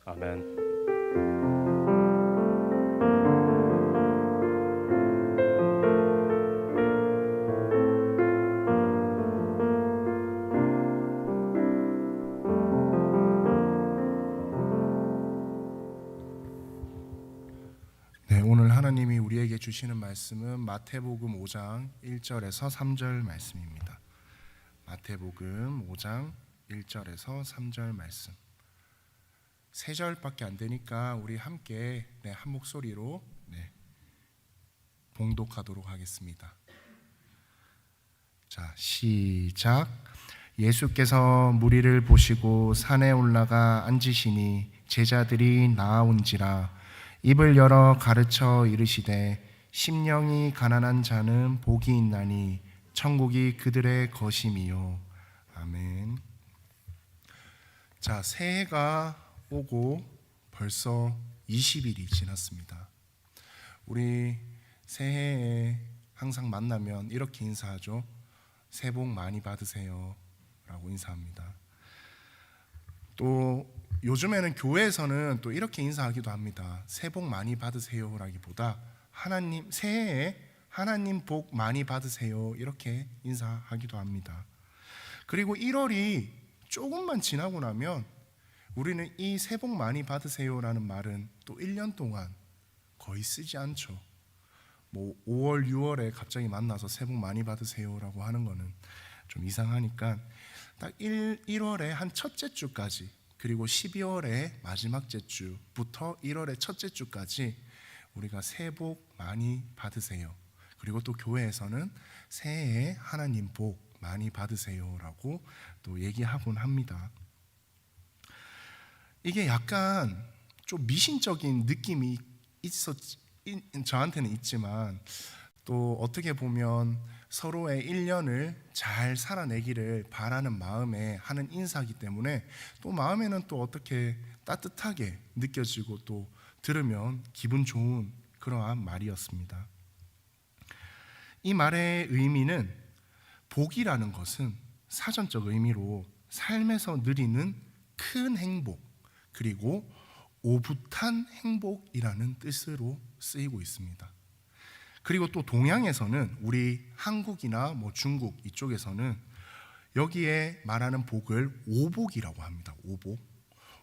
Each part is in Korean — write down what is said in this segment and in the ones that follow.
아멘. 네, 오늘 하나님이 우리에게 주시는 말씀은 마태복음 5장 1절에서 3절 말씀입니다. 마태복음 5장 1절에서 3절 말씀. 3절밖에 안 되니까 우리 함께 한 목소리로 봉독하도록 하겠습니다. 자, 시작. 예수께서 무리를 보시고 산에 올라가 앉으시니 제자들이 나아온지라 입을 열어 가르쳐 이르시되 심령이 가난한 자는 복이 있나니 천국이 그들의 것임이요. 아멘. 자, 새해가 오고 벌써 20일이 지났습니다. 우리 새해에 항상 만나면 이렇게 인사하죠. 새해 복 많이 받으세요 라고 인사합니다. 또 요즘에는 교회에서는 또 이렇게 인사하기도 합니다. 새해 복 많이 받으세요 라기보다 하나님 새해에 하나님 복 많이 받으세요 이렇게 인사하기도 합니다. 그리고 1월이 조금만 지나고 나면 우리는 이 새해 복 많이 받으세요 라는 말은 또 1년 동안 거의 쓰지 않죠. 뭐 5월 6월에 갑자기 만나서 새해 복 많이 받으세요 라고 하는 거는 좀 이상하니까 딱 1월에 한 첫째 주까지, 그리고 12월의 마지막 주부터 1월의 첫째 주까지 우리가 새해 복 많이 받으세요. 그리고 또 교회에서는 새해에 하나님 복 많이 받으세요 라고 또 얘기하곤 합니다. 이게 약간 좀 미신적인 느낌이 저한테는 있지만 또 어떻게 보면 서로의 1년을 잘 살아내기를 바라는 마음에 하는 인사이기 때문에 또 마음에는 또 어떻게 따뜻하게 느껴지고 또 들으면 기분 좋은 그러한 말이었습니다. 이 말의 의미는 복이라는 것은 사전적 의미로 삶에서 누리는 큰 행복, 그리고 오붓한 행복이라는 뜻으로 쓰이고 있습니다. 그리고 또 동양에서는 우리 한국이나 중국 이쪽에서는 여기에 말하는 복을 오복이라고 합니다. 오복.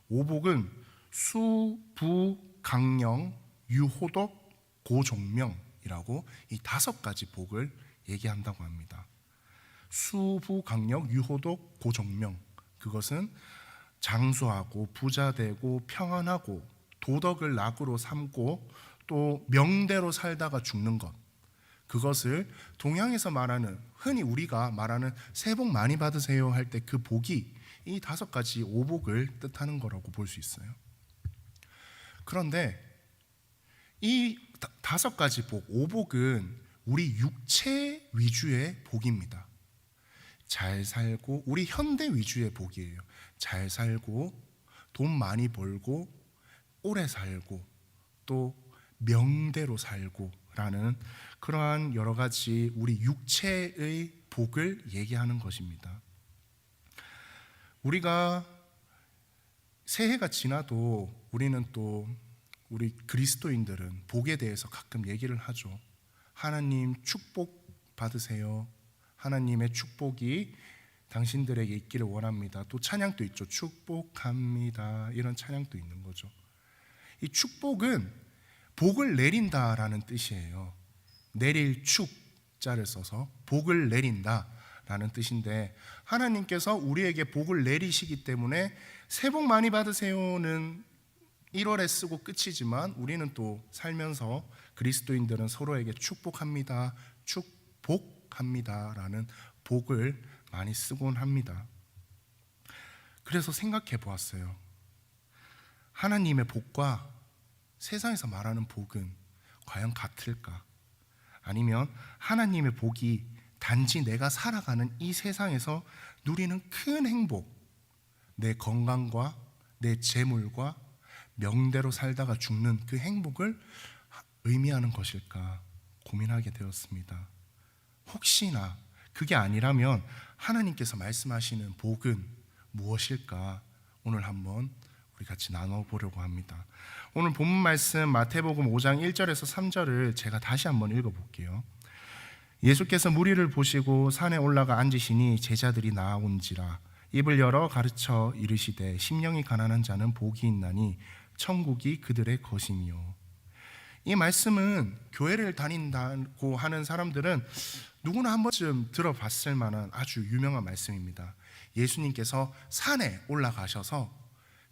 오복은 수, 부, 강령, 유호덕, 고종명이라고 이 5가지 복을 얘기한다고 합니다. 수, 부, 강령, 유호덕, 고종명. 그것은 장수하고 부자되고 평안하고 도덕을 낙으로 삼고 또 명대로 살다가 죽는 것, 그것을 동양에서 말하는, 흔히 우리가 말하는 새해 복 많이 받으세요 할 때 그 복이 이 5가지 오복을 뜻하는 거라고 볼 수 있어요. 그런데 이 5가지 복, 오복은 우리 육체 위주의 복입니다. 잘 살고, 우리 현대 위주의 복이에요. 잘 살고 돈 많이 벌고 오래 살고 또 명대로 살고 라는 그러한 여러 가지 우리 육체의 복을 얘기하는 것입니다. 우리가 새해가 지나도 우리는 또 우리 그리스도인들은 복에 대해서 가끔 얘기를 하죠. 하나님 축복 받으세요. 하나님의 축복이 당신들에게 있기를 원합니다. 또 찬양도 있죠. 축복합니다. 이런 찬양도 있는 거죠. 이 축복은 복을 내린다라는 뜻이에요. 내릴 축자를 써서 복을 내린다라는 뜻인데, 하나님께서 우리에게 복을 내리시기 때문에 새해 복 많이 받으세요는 1월에 쓰고 끝이지만 우리는 또 살면서 그리스도인들은 서로에게 축복합니다, 축복합니다라는 복을 많이 쓰곤 합니다. 그래서 생각해 보았어요. 하나님의 복과 세상에서 말하는 복은 과연 같을까? 아니면 하나님의 복이 단지 내가 살아가는 이 세상에서 누리는 큰 행복, 내 건강과 내 재물과 명대로 살다가 죽는 그 행복을 의미하는 것일까 고민하게 되었습니다. 혹시나 그게 아니라면 하나님께서 말씀하시는 복은 무엇일까? 오늘 한번 우리 같이 나눠보려고 합니다. 오늘 본문 말씀 마태복음 5장 1절에서 3절을 제가 다시 한번 읽어볼게요. 예수께서 무리를 보시고 산에 올라가 앉으시니 제자들이 나아온지라 입을 열어 가르쳐 이르시되 심령이 가난한 자는 복이 있나니 천국이 그들의 것이니요. 이 말씀은 교회를 다닌다고 하는 사람들은 누구나 한 번쯤 들어봤을 만한 아주 유명한 말씀입니다. 예수님께서 산에 올라가셔서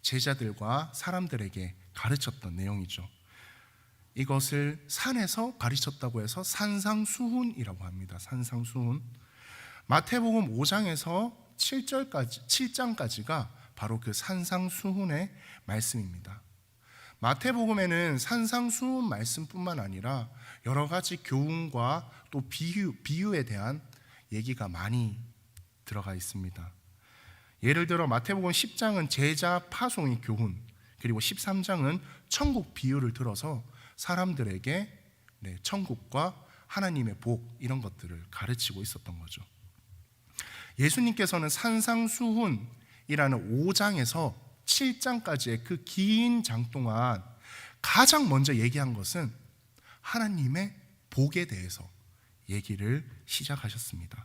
제자들과 사람들에게 가르쳤던 내용이죠. 이것을 산에서 가르쳤다고 해서 산상수훈이라고 합니다. 산상수훈. 마태복음 5장에서 7장까지가 바로 그 산상수훈의 말씀입니다. 마태복음에는 산상수훈 말씀뿐만 아니라 여러 가지 교훈과 또 비유에 대한 얘기가 많이 들어가 있습니다. 예를 들어 마태복음 10장은 제자 파송의 교훈, 그리고 13장은 천국 비유를 들어서 사람들에게 천국과 하나님의 복 이런 것들을 가르치고 있었던 거죠. 예수님께서는 산상수훈이라는 5장에서 7장까지의 그 긴 장 동안 가장 먼저 얘기한 것은 하나님의 복에 대해서 얘기를 시작하셨습니다.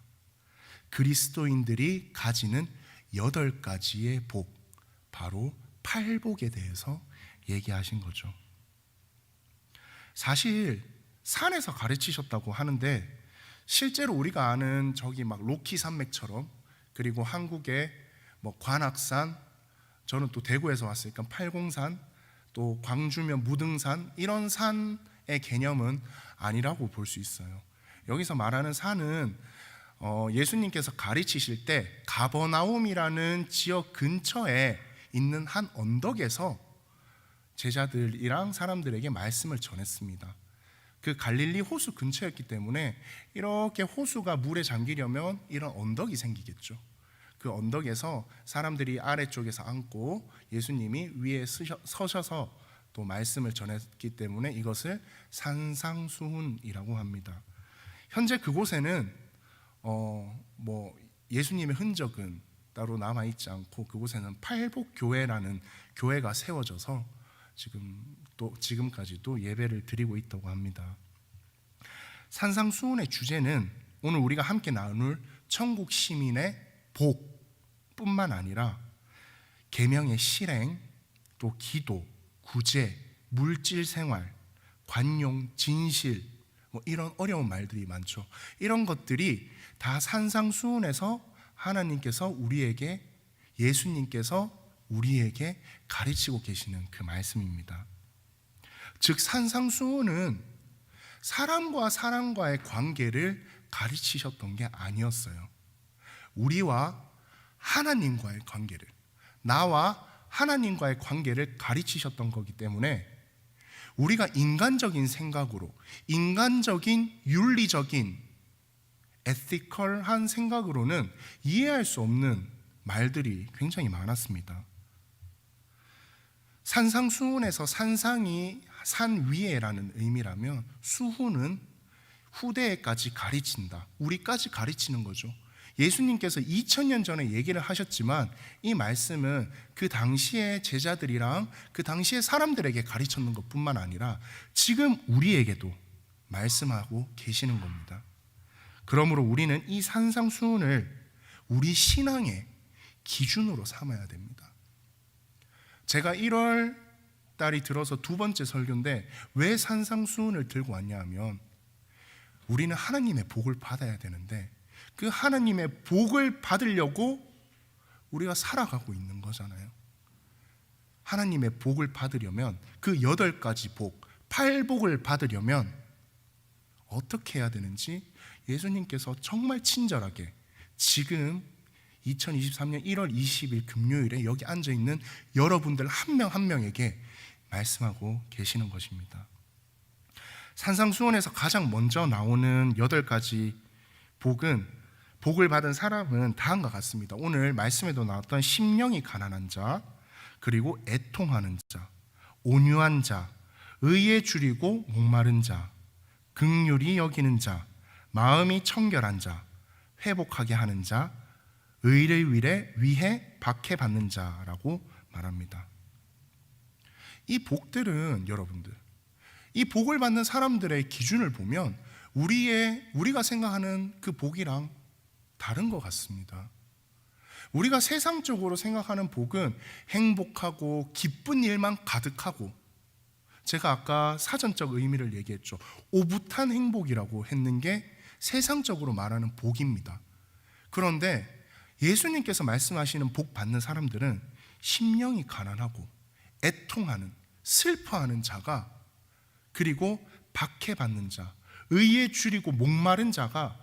그리스도인들이 가지는 8가지의 복, 바로 팔복에 대해서 얘기하신 거죠. 사실 산에서 가르치셨다고 하는데 실제로 우리가 아는 저기 막 로키 산맥처럼, 그리고 한국의 뭐 관악산, 저는 또 대구에서 왔으니까 팔공산, 또 광주면 무등산, 이런 산의 개념은 아니라고 볼 수 있어요. 여기서 말하는 산은 예수님께서 가르치실 때 가버나움이라는 지역 근처에 있는 한 언덕에서 제자들이랑 사람들에게 말씀을 전했습니다. 그 갈릴리 호수 근처였기 때문에 이렇게 호수가 물에 잠기려면 이런 언덕이 생기겠죠. 그 언덕에서 사람들이 아래쪽에서 앉고 예수님이 위에 서셔서 또 말씀을 전했기 때문에 이것을 산상수훈이라고 합니다. 현재 그곳에는 예수님의 흔적은 따로 남아있지 않고 그곳에는 팔복교회라는 교회가 세워져서 지금까지도 예배를 드리고 있다고 합니다. 산상수훈의 주제는 오늘 우리가 함께 나눌 천국 시민의 복뿐만 아니라 계명의 실행, 또 기도, 구제, 물질 생활, 관용, 진실, 이런 어려운 말들이 많죠. 이런 것들이 다 산상수훈에서 하나님께서 예수님께서 우리에게 가르치고 계시는 그 말씀입니다. 즉 산상수훈은 사람과 사람과의 관계를 가르치셨던 게 아니었어요. 우리와 하나님과의 관계를, 나와 하나님과의 관계를 가르치셨던 거기 때문에 우리가 인간적인 생각으로, 인간적인 윤리적인 에티컬한 생각으로는 이해할 수 없는 말들이 굉장히 많았습니다. 산상수훈에서 산상이 산 위에라는 의미라면 수훈은 후대에까지 가르친다, 우리까지 가르치는 거죠. 예수님께서 2000년 전에 얘기를 하셨지만 이 말씀은 그 당시의 제자들이랑 그 당시의 사람들에게 가르쳤는 것뿐만 아니라 지금 우리에게도 말씀하고 계시는 겁니다. 그러므로 우리는 이 산상수훈을 우리 신앙의 기준으로 삼아야 됩니다. 제가 1월 달이 들어서 2번째 설교인데 왜 산상수훈을 들고 왔냐 하면 우리는 하나님의 복을 받아야 되는데 그 하나님의 복을 받으려고 우리가 살아가고 있는 거잖아요. 하나님의 복을 받으려면 그 8가지 복, 8복을 받으려면 어떻게 해야 되는지 예수님께서 정말 친절하게 지금 2023년 1월 20일 금요일에 여기 앉아있는 여러분들 한 명 한 명에게 말씀하고 계시는 것입니다. 산상수훈에서 가장 먼저 나오는 8가지 복을 받은 사람은 다음과 같습니다. 오늘 말씀에도 나왔던 심령이 가난한 자, 그리고 애통하는 자, 온유한 자, 의에 줄이고 목마른 자, 긍휼히 여기는 자, 마음이 청결한 자, 회복하게 하는 자, 의를 위해 박해받는 자라고 말합니다. 이 복들은 여러분들, 이 복을 받는 사람들의 기준을 보면 우리가 생각하는 그 복이랑 다른 것 같습니다. 우리가 세상적으로 생각하는 복은 행복하고 기쁜 일만 가득하고, 제가 아까 사전적 의미를 얘기했죠. 오붓한 행복이라고 했는 게 세상적으로 말하는 복입니다. 그런데 예수님께서 말씀하시는 복 받는 사람들은 심령이 가난하고 애통하는, 슬퍼하는 자가, 그리고 박해받는 자, 의에 줄이고 목마른 자가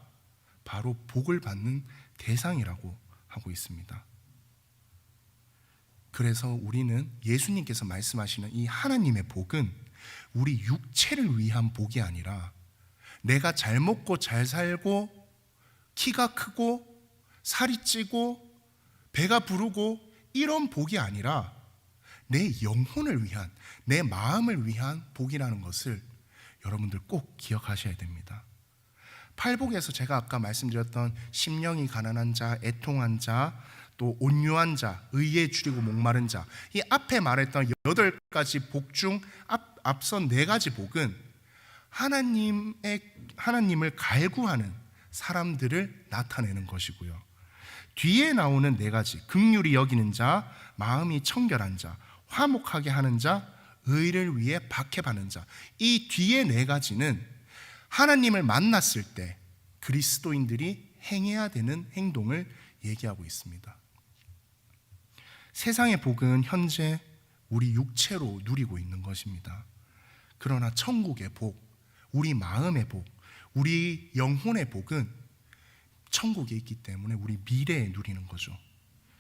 바로 복을 받는 대상이라고 하고 있습니다. 그래서 우리는 예수님께서 말씀하시는 이 하나님의 복은 우리 육체를 위한 복이 아니라, 내가 잘 먹고 잘 살고 키가 크고 살이 찌고 배가 부르고 이런 복이 아니라 내 영혼을 위한, 내 마음을 위한 복이라는 것을 여러분들 꼭 기억하셔야 됩니다. 팔복에서 제가 아까 말씀드렸던 심령이 가난한 자, 애통한 자, 또 온유한 자, 의에 줄이고 목마른 자, 이 앞에 말했던 8가지 복 중 앞선 4가지 복은 하나님을 갈구하는 사람들을 나타내는 것이고요, 뒤에 나오는 4가지, 긍휼히 여기는 자, 마음이 청결한 자, 화목하게 하는 자, 의를 위해 박해받는 자, 이 뒤에 4가지는 하나님을 만났을 때 그리스도인들이 행해야 되는 행동을 얘기하고 있습니다. 세상의 복은 현재 우리 육체로 누리고 있는 것입니다. 그러나 천국의 복, 우리 마음의 복, 우리 영혼의 복은 천국에 있기 때문에 우리 미래에 누리는 거죠.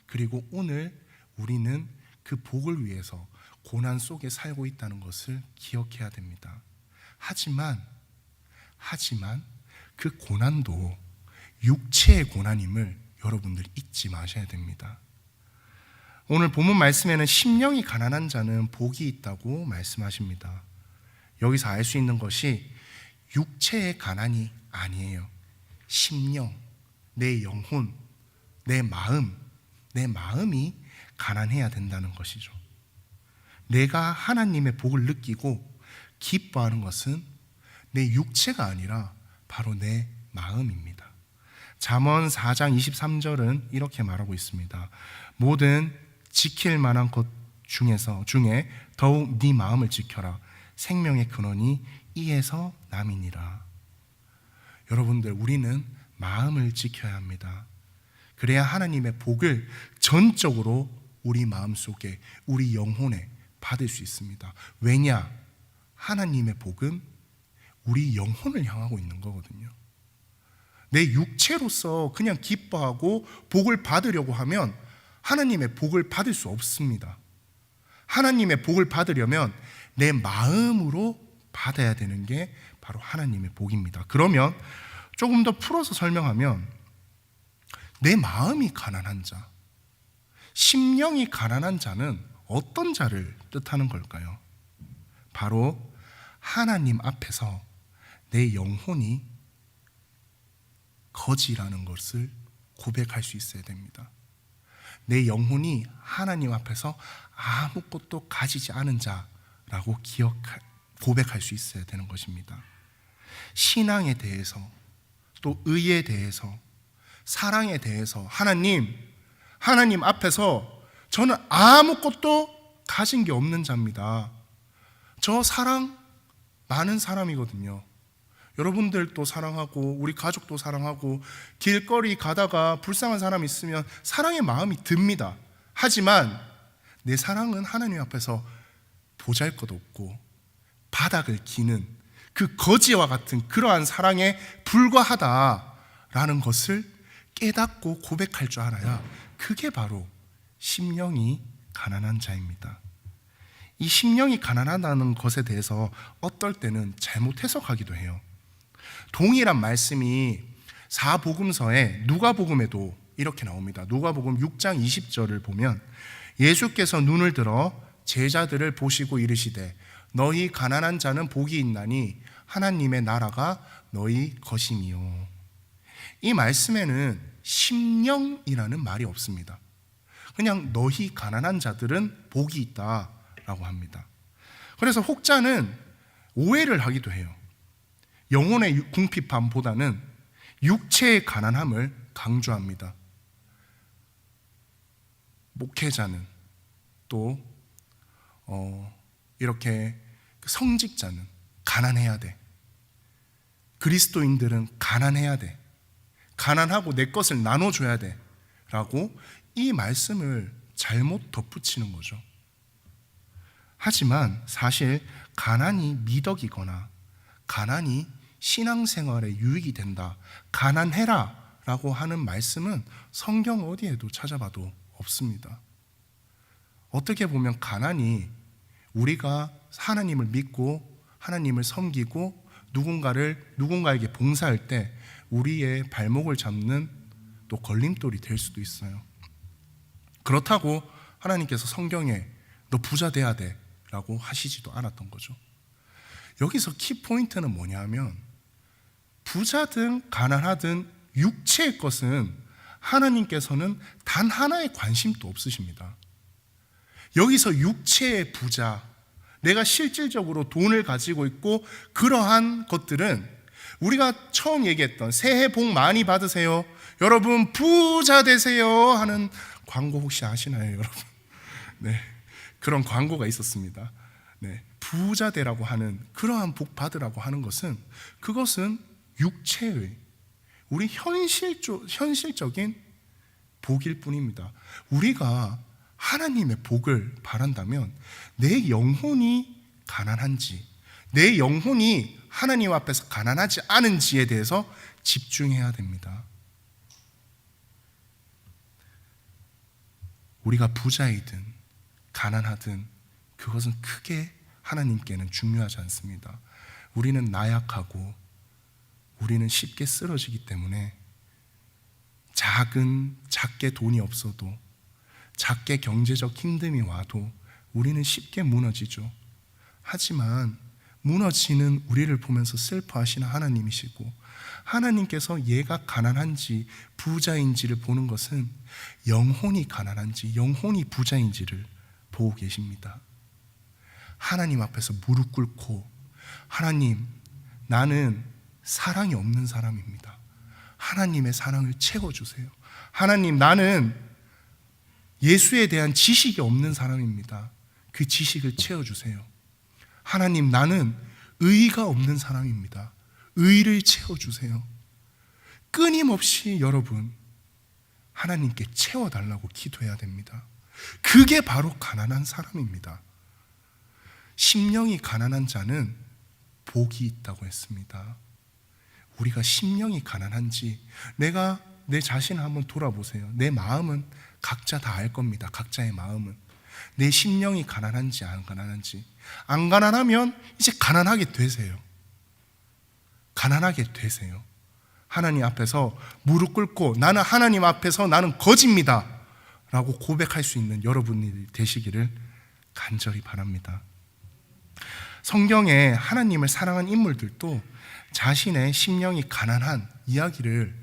그리고 오늘 우리는 그 복을 위해서 고난 속에 살고 있다는 것을 기억해야 됩니다. 하지만 그 고난도 육체의 고난임을 여러분들이 잊지 마셔야 됩니다. 오늘 본문 말씀에는 심령이 가난한 자는 복이 있다고 말씀하십니다. 여기서 알 수 있는 것이 육체의 가난이 아니에요. 심령, 내 영혼, 내 마음이 가난해야 된다는 것이죠. 내가 하나님의 복을 느끼고 기뻐하는 것은 내 육체가 아니라 바로 내 마음입니다. 잠언 4장 23절은 이렇게 말하고 있습니다. 모든 지킬 만한 것 중에 더욱 네 마음을 지켜라. 생명의 근원이 이에서 남이니라. 여러분들, 우리는 마음을 지켜야 합니다. 그래야 하나님의 복을 전적으로 우리 마음속에, 우리 영혼에 받을 수 있습니다. 왜냐? 하나님의 복은 우리 영혼을 향하고 있는 거거든요. 내 육체로서 그냥 기뻐하고 복을 받으려고 하면 하나님의 복을 받을 수 없습니다. 하나님의 복을 받으려면 내 마음으로 받아야 되는 게 바로 하나님의 복입니다. 그러면 조금 더 풀어서 설명하면, 내 마음이 가난한 자, 심령이 가난한 자는 어떤 자를 뜻하는 걸까요? 바로 하나님 앞에서 내 영혼이 거지라는 것을 고백할 수 있어야 됩니다. 내 영혼이 하나님 앞에서 아무것도 가지지 않은 자라고 고백할 수 있어야 되는 것입니다. 신앙에 대해서, 또 의에 대해서, 사랑에 대해서 하나님 앞에서 저는 아무것도 가진 게 없는 자입니다. 저 사랑 많은 사람이거든요. 여러분들도 사랑하고 우리 가족도 사랑하고 길거리 가다가 불쌍한 사람 있으면 사랑의 마음이 듭니다. 하지만 내 사랑은 하나님 앞에서 보잘것없고 바닥을 기는 그 거지와 같은 그러한 사랑에 불과하다라는 것을 깨닫고 고백할 줄 알아야 그게 바로 심령이 가난한 자입니다. 이 심령이 가난하다는 것에 대해서 어떨 때는 잘못 해석하기도 해요. 동일한 말씀이 사복음서에 누가복음에도 이렇게 나옵니다. 누가복음 6장 20절을 보면 예수께서 눈을 들어 제자들을 보시고 이르시되 너희 가난한 자는 복이 있나니 하나님의 나라가 너희 것이니요. 이 말씀에는 심령이라는 말이 없습니다. 그냥 너희 가난한 자들은 복이 있다라고 합니다. 그래서 혹자는 오해를 하기도 해요. 영혼의 궁핍함보다는 육체의 가난함을 강조합니다. 목회자는 또 이렇게 성직자는 가난해야 돼. 그리스도인들은 가난해야 돼. 가난하고 내 것을 나눠줘야 돼. 라고 이 말씀을 잘못 덧붙이는 거죠. 하지만 사실 가난이 미덕이거나 가난이 신앙생활에 유익이 된다, 가난해라 라고 하는 말씀은 성경 어디에도 찾아봐도 없습니다. 어떻게 보면 가난이 우리가 하나님을 믿고 하나님을 섬기고 누군가에게 봉사할 때 우리의 발목을 잡는 또 걸림돌이 될 수도 있어요. 그렇다고 하나님께서 성경에 너 부자 돼야 돼 라고 하시지도 않았던 거죠. 여기서 키포인트는 뭐냐 하면 부자든 가난하든 육체의 것은 하나님께서는 단 하나의 관심도 없으십니다. 여기서 육체의 부자, 내가 실질적으로 돈을 가지고 있고 그러한 것들은 우리가 처음 얘기했던 새해 복 많이 받으세요, 여러분 부자 되세요 하는 광고 혹시 아시나요, 여러분? 네, 그런 광고가 있었습니다. 네, 부자 되라고 하는, 그러한 복 받으라고 하는 것은 그것은 육체의 우리 현실적인 복일 뿐입니다. 우리가 하나님의 복을 바란다면 내 영혼이 가난한지, 내 영혼이 하나님 앞에서 가난하지 않은지에 대해서 집중해야 됩니다. 우리가 부자이든 가난하든 그것은 크게 하나님께는 중요하지 않습니다. 우리는 나약하고 우리는 쉽게 쓰러지기 때문에 작게 돈이 없어도, 작게 경제적 힘듦이 와도 우리는 쉽게 무너지죠. 하지만 무너지는 우리를 보면서 슬퍼하시는 하나님이시고, 하나님께서 얘가 가난한지 부자인지를 보는 것은 영혼이 가난한지 영혼이 부자인지를 보고 계십니다. 하나님 앞에서 무릎 꿇고, 하나님, 나는 사랑이 없는 사람입니다. 하나님의 사랑을 채워주세요. 하나님, 나는 예수에 대한 지식이 없는 사람입니다. 그 지식을 채워주세요. 하나님, 나는 의의가 없는 사람입니다. 의의를 채워주세요. 끊임없이 여러분, 하나님께 채워달라고 기도해야 됩니다. 그게 바로 가난한 사람입니다. 심령이 가난한 자는 복이 있다고 했습니다. 우리가 심령이 가난한지 내가 내 자신을 한번 돌아보세요. 내 마음은 각자 다 알 겁니다. 각자의 마음은 내 심령이 가난한지 안 가난한지. 안 가난하면 이제 가난하게 되세요. 가난하게 되세요. 하나님 앞에서 무릎 꿇고 나는 하나님 앞에서 나는 거지입니다 라고 고백할 수 있는 여러분이 되시기를 간절히 바랍니다. 성경에 하나님을 사랑한 인물들도 자신의 심령이 가난한 이야기를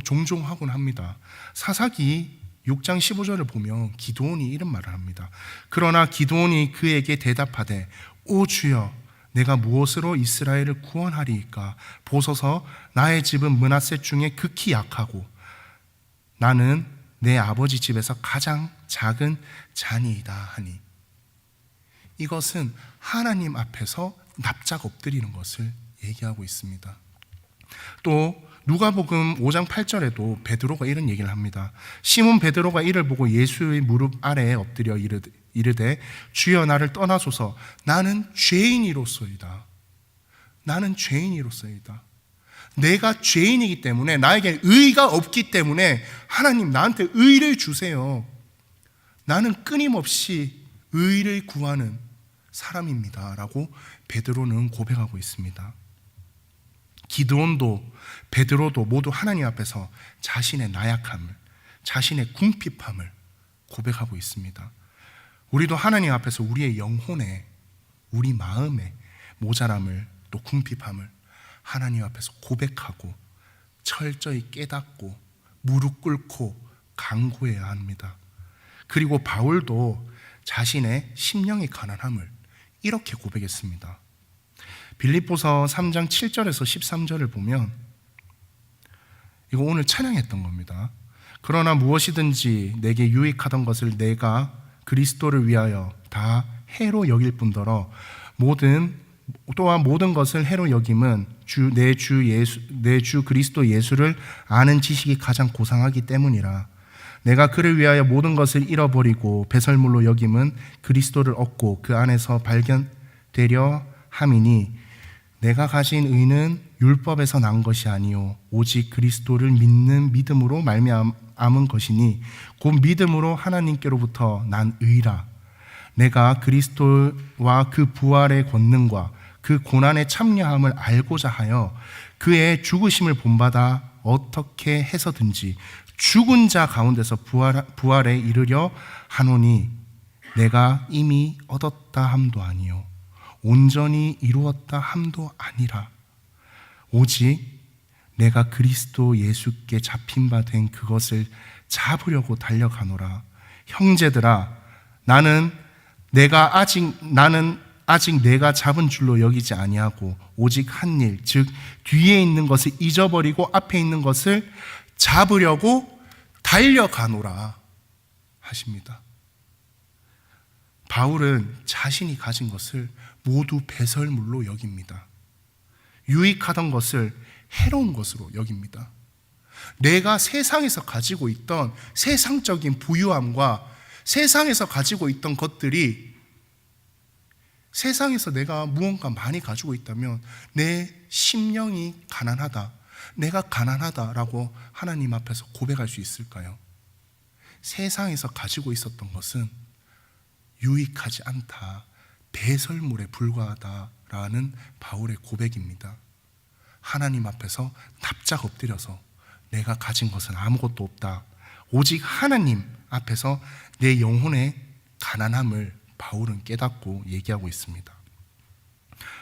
종종 하곤 합니다. 사사기 6장 15절을 보면 기드온이 이런 말을 합니다. 그러나 기드온이 그에게 대답하되, 오 주여, 내가 무엇으로 이스라엘을 구원하리이까? 보소서, 나의 집은 므낫세 중에 극히 약하고 나는 내 아버지 집에서 가장 작은 자니이다 하니. 이것은 하나님 앞에서 납작 엎드리는 것을 얘기하고 있습니다. 또 누가복음 5장 8절에도 베드로가 이런 얘기를 합니다. 시몬 베드로가 이를 보고 예수의 무릎 아래에 엎드려 이르되 주여, 나를 떠나소서, 나는 죄인이로소이다. 나는 죄인이로소이다. 내가 죄인이기 때문에, 나에게 의의가 없기 때문에 하나님 나한테 의의를 주세요. 나는 끊임없이 의의를 구하는 사람입니다 라고 베드로는 고백하고 있습니다. 기드온도 베드로도 모두 하나님 앞에서 자신의 나약함을, 자신의 궁핍함을 고백하고 있습니다. 우리도 하나님 앞에서 우리의 영혼에, 우리 마음에 모자람을, 또 궁핍함을 하나님 앞에서 고백하고 철저히 깨닫고 무릎 꿇고 간구해야 합니다. 그리고 바울도 자신의 심령의 가난함을 이렇게 고백했습니다. 빌립보서 3장 7절에서 13절을 보면 이거 오늘 찬양했던 겁니다. 그러나 무엇이든지 내게 유익하던 것을 내가 그리스도를 위하여 다 해로 여길 뿐더러 또한 모든 것을 해로 여김은 내 주 그리스도 예수를 아는 지식이 가장 고상하기 때문이라. 내가 그를 위하여 모든 것을 잃어버리고 배설물로 여김은 그리스도를 얻고 그 안에서 발견되려 함이니 내가 가진 의는 율법에서 난 것이 아니요 오직 그리스도를 믿는 믿음으로 말미암은 것이니 곧 믿음으로 하나님께로부터 난 의라. 내가 그리스도와 그 부활의 권능과 그 고난에 참여함을 알고자 하여 그의 죽으심을 본받아 어떻게 해서든지 죽은 자 가운데서 부활에 이르려 하노니 내가 이미 얻었다 함도 아니요 온전히 이루었다 함도 아니라 오직 내가 그리스도 예수께 잡힌 바 된 그것을 잡으려고 달려가노라. 형제들아, 나는 아직 내가 잡은 줄로 여기지 아니하고 오직 한 일, 즉 뒤에 있는 것을 잊어버리고 앞에 있는 것을 잡으려고 달려가노라 하십니다. 바울은 자신이 가진 것을 모두 배설물로 여깁니다. 유익하던 것을 해로운 것으로 여깁니다. 내가 세상에서 가지고 있던 세상적인 부유함과 세상에서 가지고 있던 것들이 세상에서 내가 무언가 많이 가지고 있다면 내 심령이 가난하다, 내가 가난하다라고 하나님 앞에서 고백할 수 있을까요? 세상에서 가지고 있었던 것은 유익하지 않다, 배설물에 불과하다라는 바울의 고백입니다. 하나님 앞에서 납작 엎드려서 내가 가진 것은 아무것도 없다, 오직 하나님 앞에서 내 영혼의 가난함을 바울은 깨닫고 얘기하고 있습니다.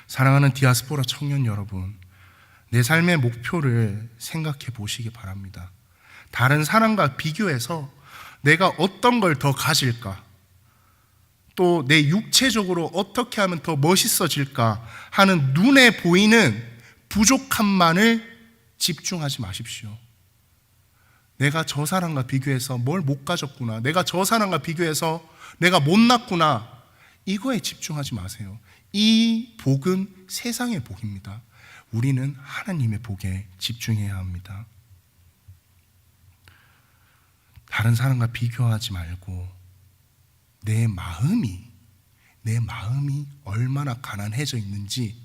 사랑하는 디아스포라 청년 여러분, 내 삶의 목표를 생각해 보시기 바랍니다. 다른 사람과 비교해서 내가 어떤 걸 더 가질까, 또 내 육체적으로 어떻게 하면 더 멋있어질까 하는 눈에 보이는 부족함만을 집중하지 마십시오. 내가 저 사람과 비교해서 뭘 못 가졌구나, 내가 저 사람과 비교해서 내가 못났구나, 이거에 집중하지 마세요. 이 복은 세상의 복입니다. 우리는 하나님의 복에 집중해야 합니다. 다른 사람과 비교하지 말고 내 마음이 얼마나 가난해져 있는지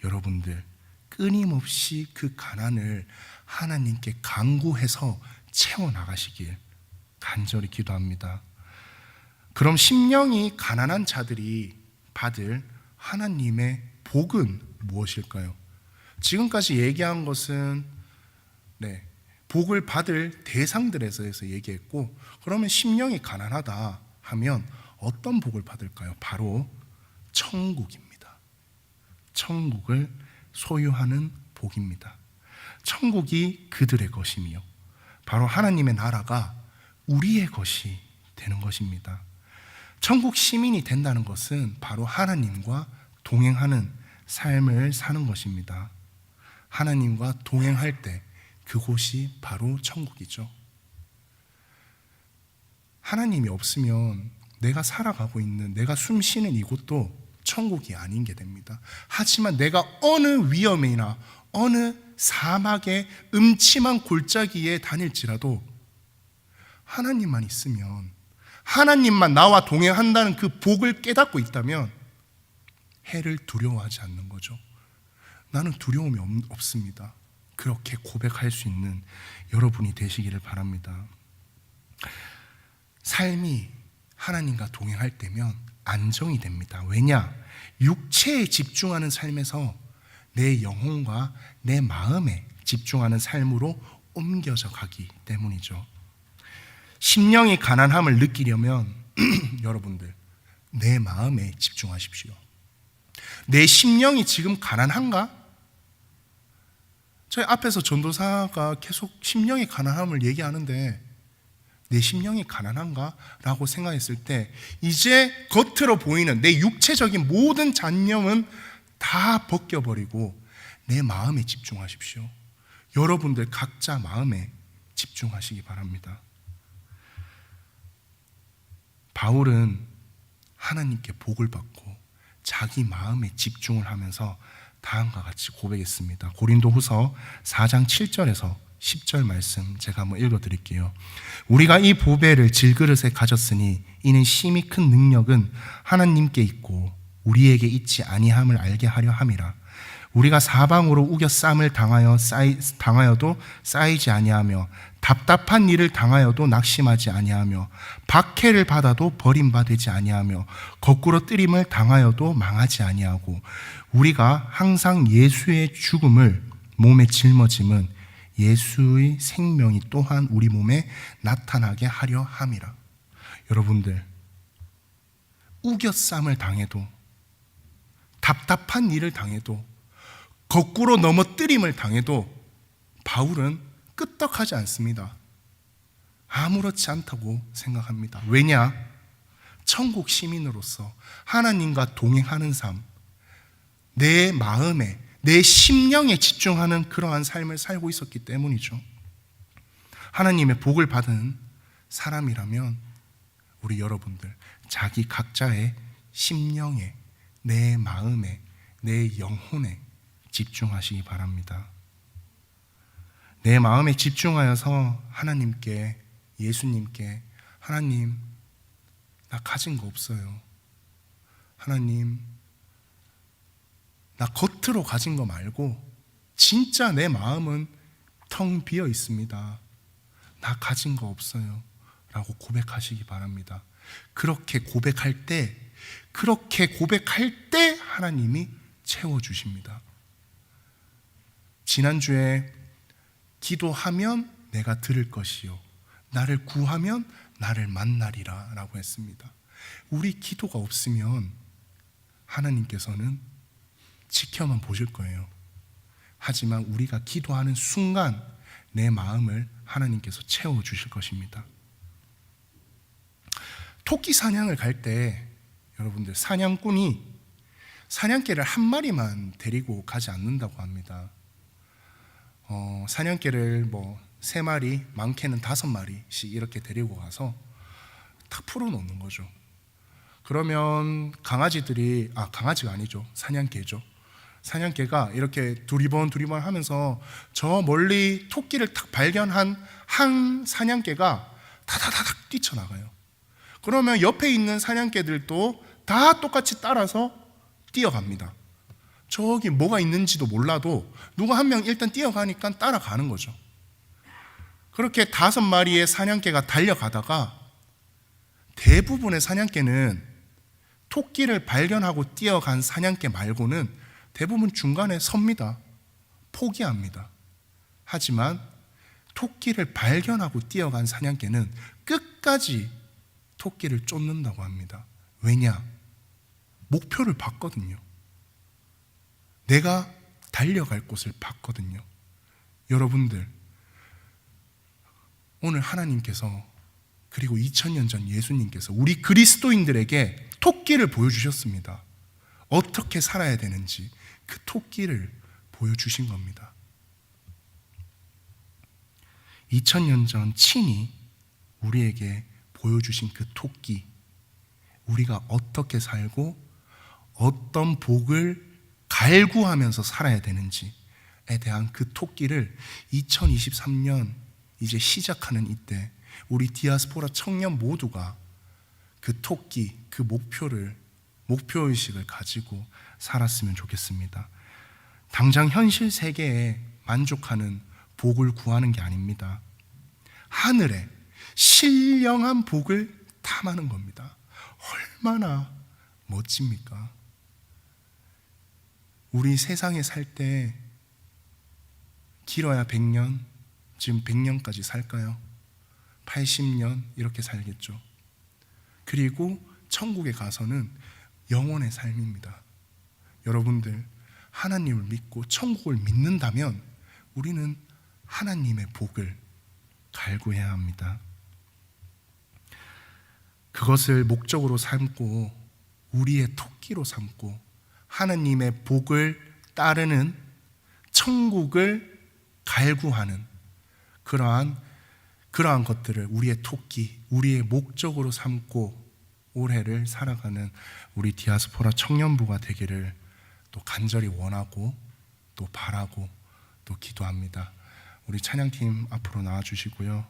여러분들 끊임없이 그 가난을 하나님께 간구해서 채워나가시길 간절히 기도합니다. 그럼 심령이 가난한 자들이 받을 하나님의 복은 무엇일까요? 지금까지 얘기한 것은 복을 받을 대상들에서 얘기했고, 그러면 심령이 가난하다 하면 어떤 복을 받을까요? 바로 천국입니다. 천국을 소유하는 복입니다. 천국이 그들의 것이며 바로 하나님의 나라가 우리의 것이 되는 것입니다. 천국 시민이 된다는 것은 바로 하나님과 동행하는 삶을 사는 것입니다. 하나님과 동행할 때 그곳이 바로 천국이죠. 하나님이 없으면 내가 살아가고 있는, 내가 숨 쉬는 이곳도 천국이 아닌 게 됩니다. 하지만 내가 어느 위험이나 어느 사막의 음침한 골짜기에 다닐지라도 하나님만 있으면, 하나님만 나와 동행한다는 그 복을 깨닫고 있다면 해를 두려워하지 않는 거죠. 나는 두려움이 없습니다. 그렇게 고백할 수 있는 여러분이 되시기를 바랍니다. 삶이 하나님과 동행할 때면 안정이 됩니다. 왜냐? 육체에 집중하는 삶에서 내 영혼과 내 마음에 집중하는 삶으로 옮겨져 가기 때문이죠. 심령이 가난함을 느끼려면 여러분들 내 마음에 집중하십시오. 내 심령이 지금 가난한가? 저희 앞에서 전도사가 계속 심령의 가난함을 얘기하는데 내 심령이 가난한가? 라고 생각했을 때 이제 겉으로 보이는 내 육체적인 모든 잡념은 다 벗겨버리고 내 마음에 집중하십시오. 여러분들 각자 마음에 집중하시기 바랍니다. 바울은 하나님께 복을 받고 자기 마음에 집중을 하면서 다음과 같이 고백했습니다. 고린도후서 4장 7절에서 10절 말씀 제가 한번 읽어드릴게요. 우리가 이 보배를 질그릇에 가졌으니 이는 심히 큰 능력은 하나님께 있고 우리에게 있지 아니함을 알게 하려 함이라. 우리가 사방으로 우겨쌈을 당하여도 쌓이지 아니하며 답답한 일을 당하여도 낙심하지 아니하며 박해를 받아도 버림받지 아니하며 거꾸로 뜨림을 당하여도 망하지 아니하고 우리가 항상 예수의 죽음을 몸에 짊어짐은 예수의 생명이 또한 우리 몸에 나타나게 하려 함이라. 여러분들, 우겨쌈을 당해도 답답한 일을 당해도 거꾸로 넘어뜨림을 당해도 바울은 끄떡하지 않습니다. 아무렇지 않다고 생각합니다. 왜냐? 천국 시민으로서 하나님과 동행하는 삶, 내 마음에 내 심령에 집중하는 그러한 삶을 살고 있었기 때문이죠. 하나님의 복을 받은 사람이라면 우리 여러분들 자기 각자의 심령에 내 마음에 내 영혼에 집중하시기 바랍니다. 내 마음에 집중하여서 하나님께, 예수님께, 하나님, 나 가진 거 없어요. 하나님, 나 겉으로 가진 거 말고 진짜 내 마음은 텅 비어 있습니다. 나 가진 거 없어요. 라고 고백하시기 바랍니다. 그렇게 고백할 때 하나님이 채워주십니다. 지난주에 기도하면 내가 들을 것이요 나를 구하면 나를 만나리라 라고 했습니다. 우리 기도가 없으면 하나님께서는 지켜만 보실 거예요. 하지만 우리가 기도하는 순간 내 마음을 하나님께서 채워주실 것입니다. 토끼 사냥을 갈 때 여러분들 사냥꾼이 사냥개를 한 마리만 데리고 가지 않는다고 합니다. 사냥개를 3마리, 많게는 5마리씩 이렇게 데리고 가서 탁 풀어놓는 거죠. 그러면 강아지가 아니죠. 사냥개죠. 사냥개가 이렇게 두리번 하면서 저 멀리 토끼를 탁 발견한 한 사냥개가 다다다닥 뛰쳐나가요. 그러면 옆에 있는 사냥개들도 다 똑같이 따라서 뛰어갑니다. 저기 뭐가 있는지도 몰라도 누가 한 명 일단 뛰어가니까 따라가는 거죠. 그렇게 5마리의 사냥개가 달려가다가 대부분의 사냥개는 토끼를 발견하고 뛰어간 사냥개 말고는 대부분 중간에 섭니다. 포기합니다. 하지만 토끼를 발견하고 뛰어간 사냥개는 끝까지 토끼를 쫓는다고 합니다. 왜냐? 목표를 봤거든요. 내가 달려갈 곳을 봤거든요. 여러분들, 오늘 하나님께서 그리고 2000년 전 예수님께서 우리 그리스도인들에게 토끼를 보여주셨습니다. 어떻게 살아야 되는지 그 토끼를 보여주신 겁니다. 2000년 전 친히 우리에게 보여주신 그 토끼, 우리가 어떻게 살고 어떤 복을 갈구하면서 살아야 되는지에 대한 그 토끼를 2023년 이제 시작하는 이때 우리 디아스포라 청년 모두가 그 토끼, 그 목표의식을 가지고 살았으면 좋겠습니다. 당장 현실 세계에 만족하는 복을 구하는 게 아닙니다. 하늘에 신령한 복을 탐하는 겁니다. 얼마나 멋집니까? 우리 세상에 살 때 길어야 100년, 지금 100년까지 살까요? 80년 이렇게 살겠죠. 그리고 천국에 가서는 영원의 삶입니다. 여러분들, 하나님을 믿고 천국을 믿는다면 우리는 하나님의 복을 갈구해야 합니다. 그것을 목적으로 삼고 우리의 토끼로 삼고 하나님의 복을 따르는 천국을 갈구하는 그러한 것들을 우리의 토끼, 우리의 목적으로 삼고 올해를 살아가는 우리 디아스포라 청년부가 되기를 또 간절히 원하고 또 바라고 또 기도합니다. 우리 찬양팀 앞으로 나와주시고요.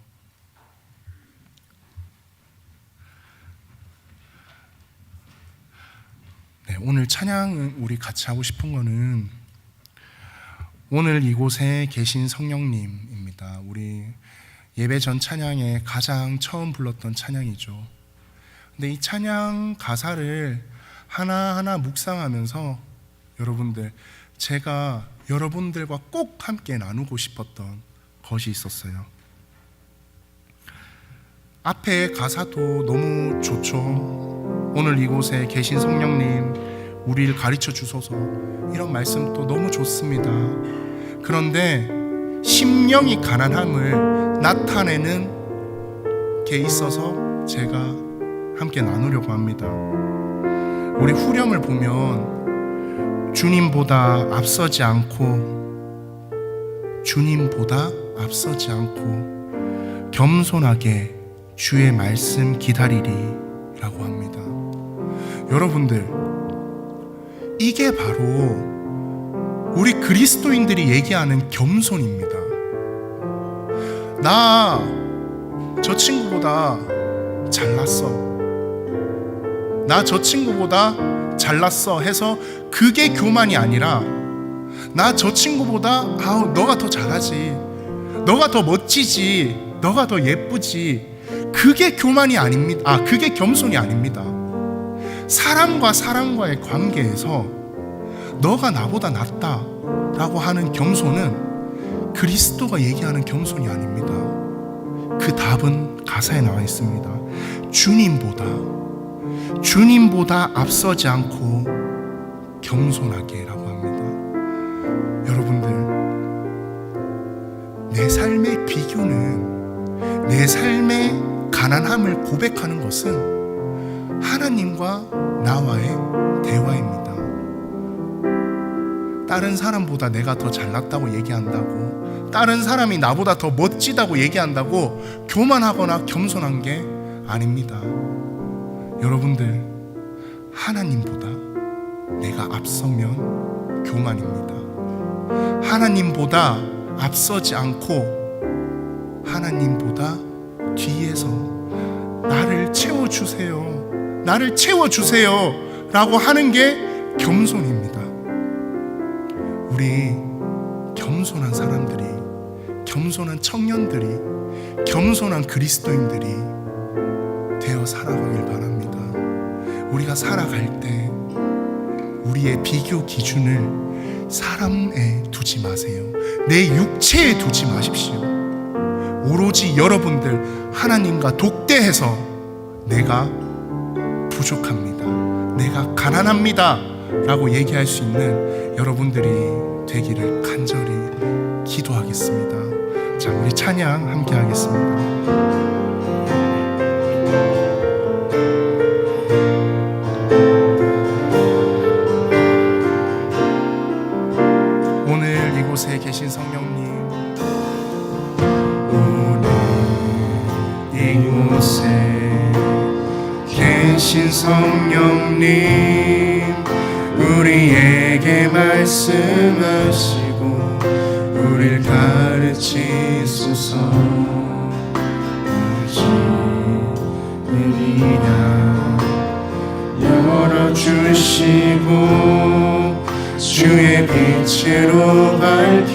네, 오늘 찬양 우리 같이 하고 싶은 거는 오늘 이곳에 계신 성령님입니다. 우리 예배 전 찬양에 가장 처음 불렀던 찬양이죠. 근데 이 찬양 가사를 하나하나 묵상하면서 여러분들, 제가 여러분들과 꼭 함께 나누고 싶었던 것이 있었어요. 앞에 가사도 너무 좋죠. 오늘 이곳에 계신 성령님, 우리를 가르쳐 주소서, 이런 말씀도 너무 좋습니다. 그런데 심령이 가난함을 나타내는 게 있어서 제가 함께 나누려고 합니다. 우리 후렴을 보면 주님보다 앞서지 않고 겸손하게 주의 말씀 기다리리 라고 합니다. 여러분들, 이게 바로 우리 그리스도인들이 얘기하는 겸손입니다. 나 저 친구보다 잘났어, 나 저 친구보다 잘났어 해서 그게 교만이 아니라, 나 저 친구보다 너가 더 잘하지, 너가 더 멋지지, 너가 더 예쁘지, 그게 교만이 아닙니다. 그게 겸손이 아닙니다. 사람과 사람과의 관계에서 너가 나보다 낫다 라고 하는 겸손은 그리스도가 얘기하는 겸손이 아닙니다. 그 답은 가사에 나와 있습니다. 주님보다 앞서지 않고 겸손하게 라고 합니다. 여러분들, 내 삶의 비교는, 내 삶의 가난함을 고백하는 것은 하나님과 나와의 대화입니다. 다른 사람보다 내가 더 잘났다고 얘기한다고, 다른 사람이 나보다 더 멋지다고 얘기한다고 교만하거나 겸손한 게 아닙니다. 여러분들, 하나님보다 내가 앞서면 교만입니다. 하나님보다 앞서지 않고 하나님보다 뒤에서 나를 채워주세요, 나를 채워주세요 라고 하는 게 겸손입니다. 우리 겸손한 사람들이, 겸손한 청년들이, 겸손한 그리스도인들이 되어 살아가길 바랍니다. 우리가 살아갈 때 우리의 비교 기준을 사람에 두지 마세요. 내 육체에 두지 마십시오. 오로지 여러분들 하나님과 독대해서 내가 부족합니다, 내가 가난합니다 라고 얘기할 수 있는 여러분들이 되기를 간절히 기도하겠습니다. 자, 우리 찬양 함께 하겠습니다. 오늘 이곳에 계신 성령님, 오늘 이곳에 계신 성령님, 우리에게 말씀하시고 우리를 가르치소서. 오직이라 열어주시고 주의 빛으로 밝혀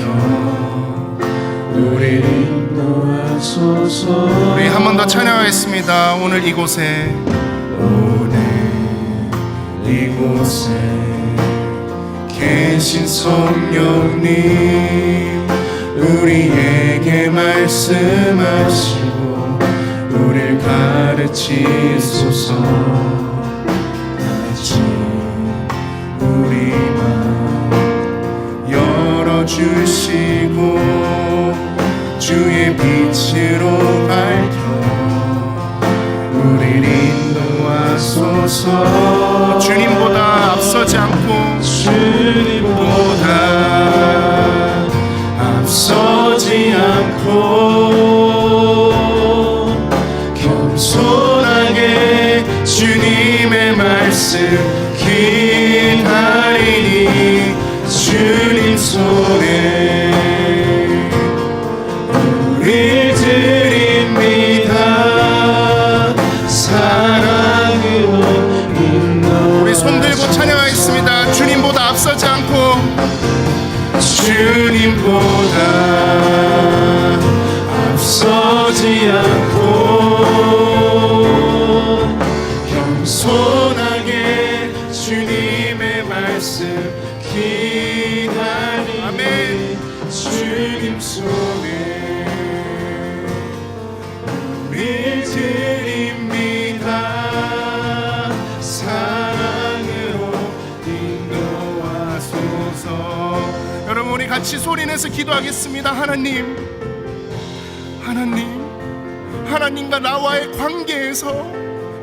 우리를 인도하소서. 우리 한 번 더 찬양하겠습니다. 오늘 이곳에 계신 성령님, 우리에게 말씀하시고 우리를 가르치소서. 다시 우리 맘 열어주시고 주의 빛으로 밝혀 우리를 인도 인도하소서. 주님보다 앞서지 않고 주님보다 앞서지 않고 겸손하게 주님의 말씀 기다리니 주님 손에 우리 드립니다. 사랑으로 우리 손 들고 찬양하겠습니다. 주님보다 앞서지 않고 주님보다 앞서지 않고 겸손하게 주님의 말씀 기다리니 아멘. 주님 손에 우리 드립니다. 사랑으로 인도하소서. 여러분 우리 같이 소리내서 기도하겠습니다. 하나님과 나와의 관계에서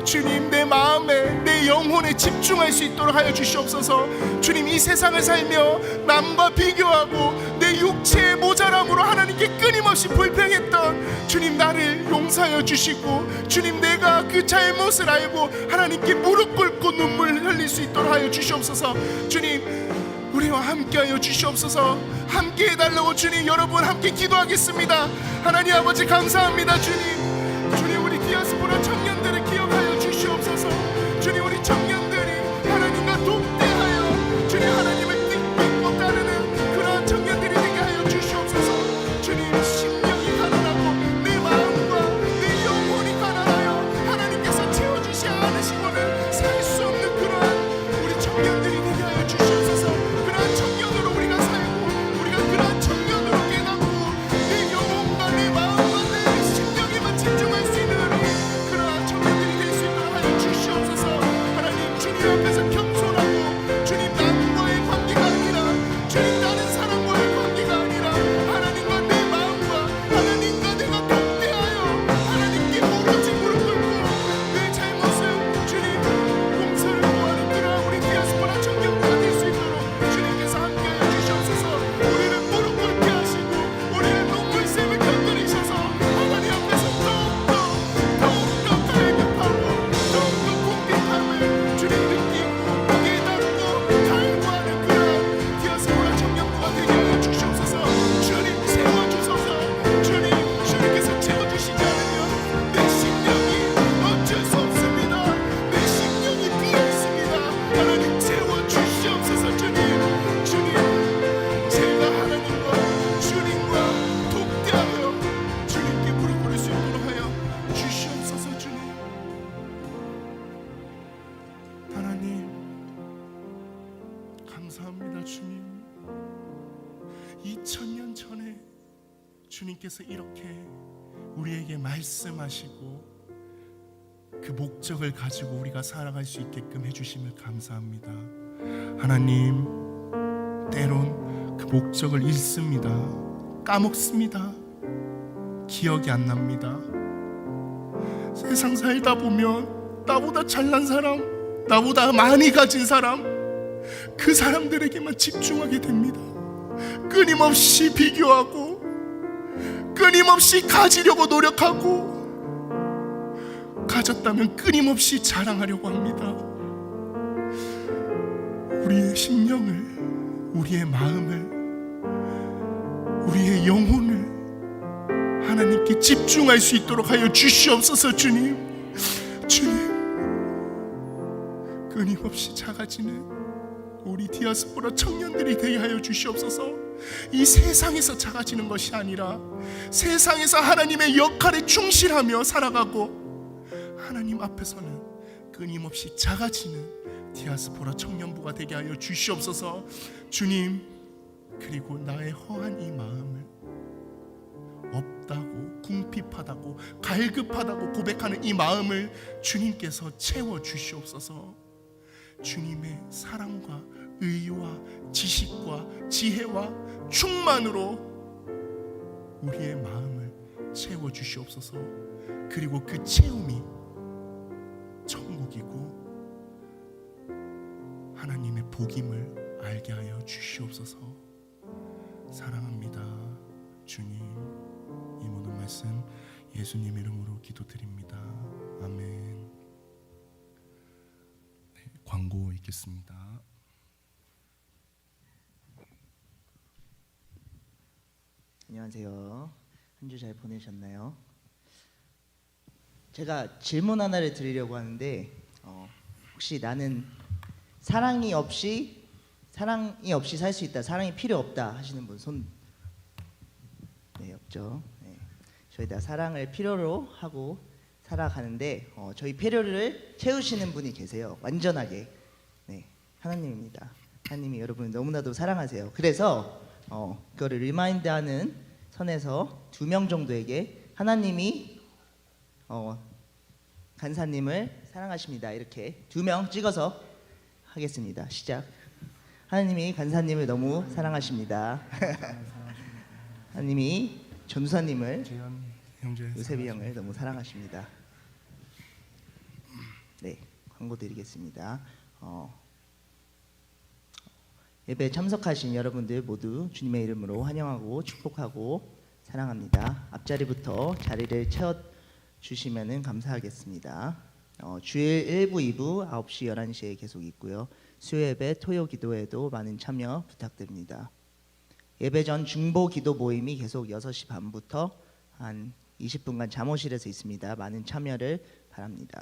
주님 내 마음에 내 영혼에 집중할 수 있도록 하여 주시옵소서. 주님 이 세상을 살며 남과 비교하고 내 육체의 모자람으로 하나님께 끊임없이 불평했던 주님 나를 용서하여 주시고 주님 내가 그 잘못을 알고 하나님께 무릎 꿇고 눈물 흘릴 수 있도록 하여 주시옵소서. 주님 우리와 함께하여 주시옵소서. 함께 해달라고 주님 여러분 함께 기도하겠습니다. 하나님 아버지 감사합니다. 주님 우리 디아스포라 청년들을 기억하여 주시옵소서. 주님 우리 청년들이 하나님과 독대하여 주님 하나님을 뜻깊고 따르는 그러한 청년들이 되게 하여 주시옵소서. 주님 심령이 가난하고 내 마음과 내 영혼이 가난하여 하나님께서 채워주시 않으시고는 살 수 없는 그러한 우리 청년들이 되게 하여 주시옵소서. 그러한 청년으로 우리가 살고 우리가 그러한 청년으로 깨닫고 내 영혼과 내 마음과 내 심령에만 집중할 수 있는 그러한 청년들이 될 수 있도록 하여 주시옵소서. 하나님 주님 앞에서 겸손하고 주님 남과의 관계가 아니라 주님 다른 사람과의 관계가 아니라 하나님과 내 마음과 하나님과 내가 독대하여 하나님께 오로지 무릎 꿇고 내 잘못을 주님 용서를 구하는 그러한 우리 디아스포라 청년부가 될 수 있도록 주님께서 함께하여 주시옵소서. 우리를 무릎 꿇게 하시고 우리를 눈물샘을 곁들이셔서 하나님 앞에서 더욱더 갈급하고 더욱더 공격함을 주님 느끼고 깨닫고 갈구하는 그러한 디아스포라 청년부가 되게 하여 주시옵소서. 주님 채워주소서. 주님께서 채워주시지 않으면 내 심령이 어쩔 수 없습니다. 내 심령이 비어있습니다. 하나님 채워주시옵소서. 주님 제가 하나님과 주님과 독대하여 주님께 무릎 꿇을 수 있도록 하여 주시옵소서. 주님 하나님 감사합니다. 주님 2000년 전에 주님께서 이렇게 우리에게 말씀하시고 그 목적을 가지고 우리가 살아갈 수 있게끔 해주심을 감사합니다. 하나님 때론 그 목적을 잃습니다. 까먹습니다. 기억이 안 납니다. 세상 살다 보면 나보다 잘난 사람, 나보다 많이 가진 사람, 그 사람들에게만 집중하게 됩니다. 끊임없이 비교하고 끊임없이 가지려고 노력하고 가졌다면 끊임없이 자랑하려고 합니다. 우리의 심령을, 우리의 마음을, 우리의 영혼을 하나님께 집중할 수 있도록 하여 주시옵소서. 주님 끊임없이 작아지는 우리 디아스포라 청년들이 되게 하여 주시옵소서. 이 세상에서 작아지는 것이 아니라 세상에서 하나님의 역할에 충실하며 살아가고 하나님 앞에서는 끊임없이 작아지는 디아스포라 청년부가 되게 하여 주시옵소서. 주님 그리고 나의 허한 이 마음을 없다고 궁핍하다고 갈급하다고 고백하는 이 마음을 주님께서 채워주시옵소서. 주님의 사랑과 의와 지식과 지혜와 충만으로 우리의 마음을 채워주시옵소서. 그리고 그 채움이 천국이고 복임을 알게 하여 주시옵소서. 사랑합니다. 주님, 이 모든 말씀 예수님 이름으로 기도드립니다. 아멘. 네, 광고 있겠습니다. 안녕하세요. 한 주 잘 보내셨나요? 제가 질문 하나를 드리려고 하는데 혹시 나는 사랑이 없이 살 수 있다, 사랑이 필요 없다 하시는 분 손? 네, 없죠. 네. 저희 다 사랑을 필요로 하고 살아가는데 저희 필요를 채우시는 분이 계세요. 완전하게. 네, 하나님입니다. 하나님이 여러분을 너무나도 사랑하세요. 그래서 그거를 리마인드하는 선에서 2명 정도에게 하나님이 간사님을 사랑하십니다. 이렇게 2명 찍어서 하겠습니다. 시작. 하나님이 간사님을 너무 사랑하십니다. 하나님이 전도사님을, 재현 형제, 요셉이 형을 너무 사랑하십니다. 네, 광고 드리겠습니다. 예배 참석하신 여러분들 모두 주님의 이름으로 환영하고 축복하고 사랑합니다. 앞자리부터 자리를 채워주시면 감사하겠습니다. 주일 1부, 2부 9시, 11시에 계속 있고요. 수요 예배, 토요 기도에도 많은 참여 부탁드립니다. 예배 전 중보 기도 모임이 계속 6시 반부터 한 20분간 잠옷실에서 있습니다. 많은 참여를 바랍니다.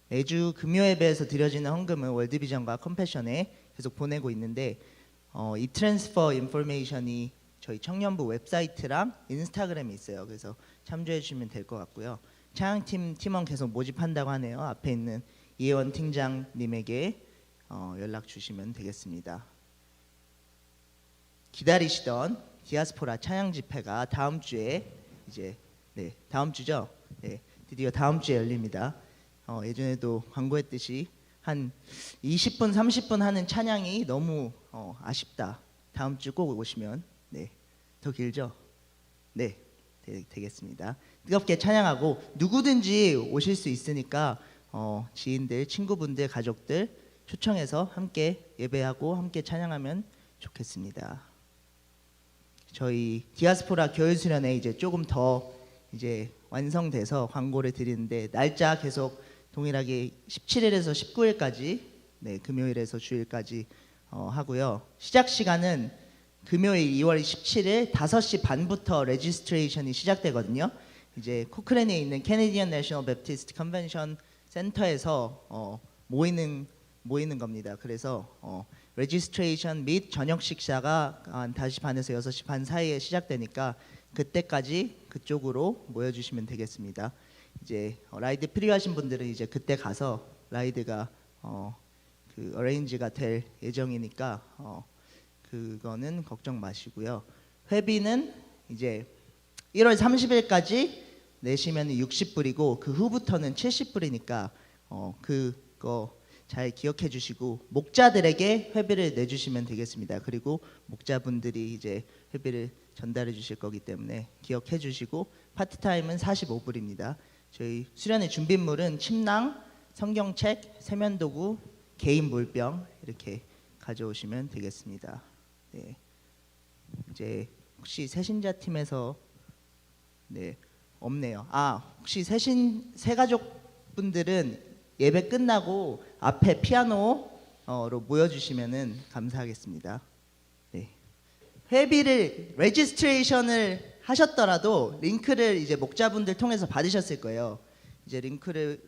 매주 금요 예배에서 드려지는 헌금은 월드비전과 컴패션에 계속 보내고 있는데 이 트랜스퍼 인포메이션이 저희 청년부 웹사이트랑 인스타그램에 있어요. 그래서 참조해 주시면 될 것 같고요. 찬양팀 팀원 계속 모집한다고 하네요. 앞에 있는 이혜원 팀장님에게 연락 주시면 되겠습니다. 기다리시던 디아스포라 찬양 집회가 다음 주에 다음 주죠? 네, 드디어 다음 주에 열립니다. 예전에도 광고했듯이 한 20분, 30분 하는 찬양이 너무 아쉽다. 다음 주 꼭 오시면 더 길죠? 네, 되겠습니다. 뜨겁게 찬양하고 누구든지 오실 수 있으니까 지인들, 친구분들, 가족들 초청해서 함께 예배하고 함께 찬양하면 좋겠습니다. 저희 디아스포라 교회 수련회 이제 조금 더 이제 완성돼서 광고를 드리는데 날짜 계속 동일하게 17일에서 19일까지 금요일에서 주일까지 하고요. 시작 시간은 금요일 2월 17일 5시 반부터 레지스트레이션이 시작되거든요. 이제 코크랜에 있는 캐네디언 내셔널 베프티스트 컨벤션 센터에서 모이는 겁니다. 그래서 레지스트레이션 및 저녁 식사가 한 5시 반에서 6시 반 사이에 시작되니까 그때까지 그쪽으로 모여주시면 되겠습니다. 이제 라이드 필요하신 분들은 이제 그때 가서 라이드가 그 어레인지가 될 예정이니까 그거는 걱정 마시고요. 회비는 이제 1월 30일까지 내시면 60불이고 그 후부터는 70불이니까 그거 잘 기억해 주시고 목자들에게 회비를 내주시면 되겠습니다. 그리고 목자분들이 이제 회비를 전달해 주실 거기 때문에 기억해 주시고 파트타임은 45불입니다. 저희 수련회 준비물은 침낭, 성경책, 세면도구, 개인 물병 이렇게 가져오시면 되겠습니다. 네. 이제 혹시 새신자 팀에서 없네요. 혹시 새가족 분들은 예배 끝나고 앞에 피아노로 모여주시면은 감사하겠습니다. 네. 회비를 레지스트레이션을 하셨더라도 링크를 이제 목자분들 통해서 받으셨을 거예요. 이제 링크를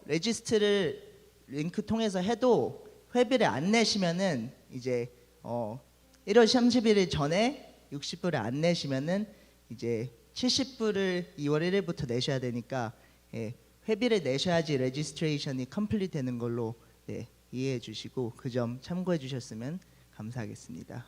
레지스트를 링크 통해서 해도 회비를 안 내시면은 이제 1월 31일 전에 60불을 안 내시면은 이제 70불을 2월 1일부터 내셔야 되니까 회비를 내셔야지 레지스트레이션이 컴플리트 되는 걸로 이해해 주시고 그 점 참고해 주셨으면 감사하겠습니다.